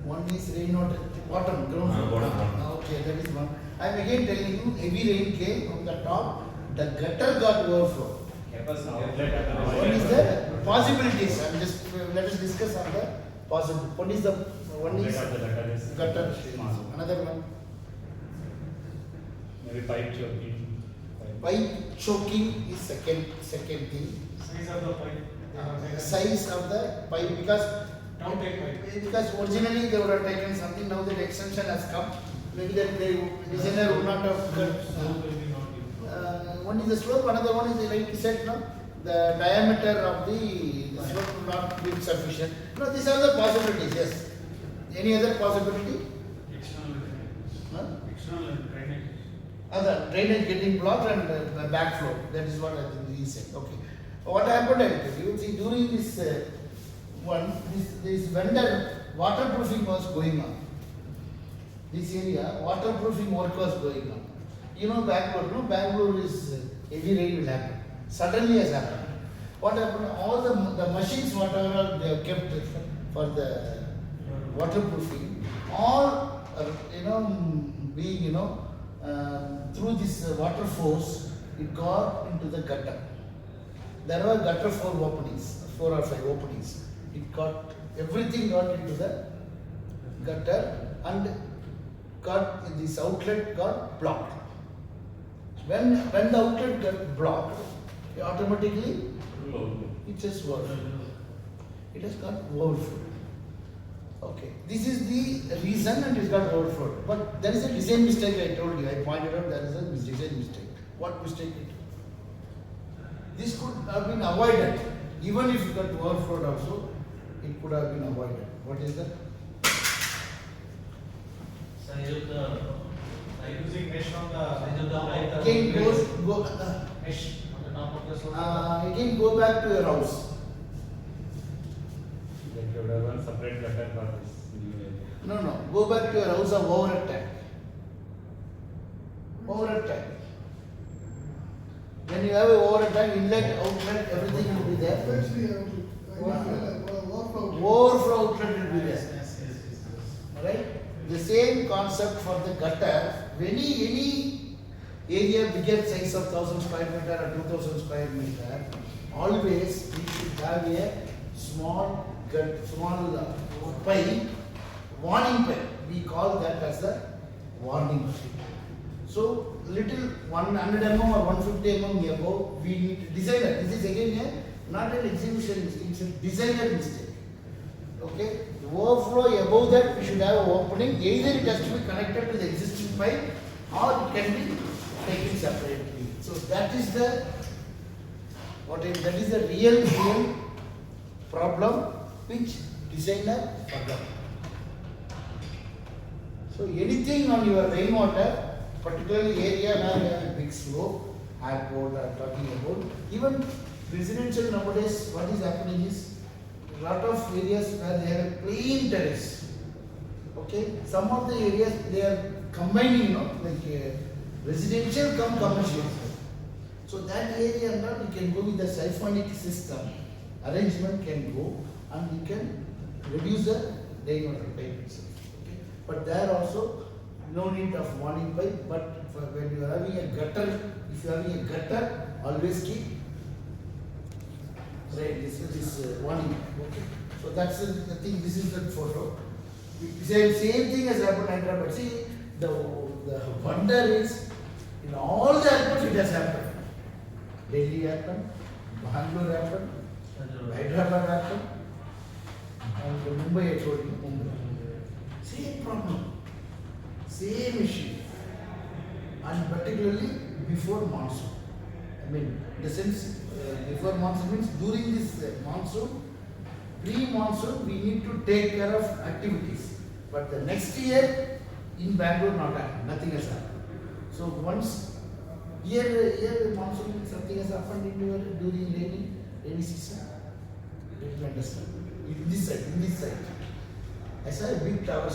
One is rainwater, bottom, ground floor. Okay, that is one. I am again telling you, heavy rain came from the top, the gutter got overflow. What is the possibilities? I'm just let us discuss on the possible. What is the one is gutter? Another one. Maybe pipe choking. Pipe choking is second thing. Size of the pipe. Size of the pipe because originally they would have taken something. Now that extension has come, maybe that the designer would not have cut. One is the slope, another one is like you said, no, the diameter of the slope will not be sufficient. No, these are the possibilities. Yes. Any other possibility? External drainage. Other drainage getting blocked and backflow. That is what I think he said. Okay. What happened? I tell you. See, during this this vendor waterproofing was going on. This area waterproofing work was going on. You know Bangalore, no? Bangalore is heavy rain will happen. Suddenly has happened. What happened? All the machines, whatever they have kept for the waterproofing, all being through this water force, it got into the gutter. There were gutter 4 or 5 openings. Everything got into the gutter and this outlet got blocked. When the outlet got blocked, automatically it just worked. It has got overflow. Okay, this is the reason and it got overflow. But there is a design mistake. I told you. I pointed out there is a design mistake. What mistake? This could have been avoided. Even if it got overflowed also, it could have been avoided. What is that? Size of the using mesh on the size of the pipe. Again go mesh on the top of the solar. again go back to your house. Like you would have one separate gutter for this new area. No. Go back to your house of overhead tank. Overhead tank. When you have an overhead tank, inlet, outlet, everything will be there. Overflow outlet will be there. Yes. Right? The same concept for the gutter. Any area bigger size of 1000 square meter or 2000 square meter, always we should have a small pipe, warning pipe. We call that as the warning pipe. So little 100 mm or 150 mm above, we need to design it. This is again not an execution mistake, it's a designer mistake. Okay, the overflow above that we should have an opening. Either it has to be connected to the existing pipe or it can be taken separately. So that is the real problem which designer forgot. So anything on your rainwater, particularly area where you have a big slope, airport I'm talking about, even residential nowadays, what is happening is a lot of areas where they have a plain terrace. Okay, some of the areas they are combining, like residential come commercial. So that area and you can go with the siphonic system. Arrangement can go and you can reduce the rainwater pipe itself. Okay, but there also no need of warning pipe. But when you are having a gutter, if you are having a gutter, always keep this warning. Okay, so that's the thing. This is the photo. Same thing has happened at Hyderabad. See, the wonder is in all the airports it has happened. Delhi happened, Bangalore happened, Hyderabad happened, and Mumbai I told you, Mumbai. Same problem, same issue, and particularly before monsoon. I mean, in the sense before monsoon means during this monsoon, pre-monsoon we need to take care of activities. But the next year in Bangalore not happened, nothing has happened. So once here monsoon something has happened during rainy season, you will understand. In this side, I saw a big tower.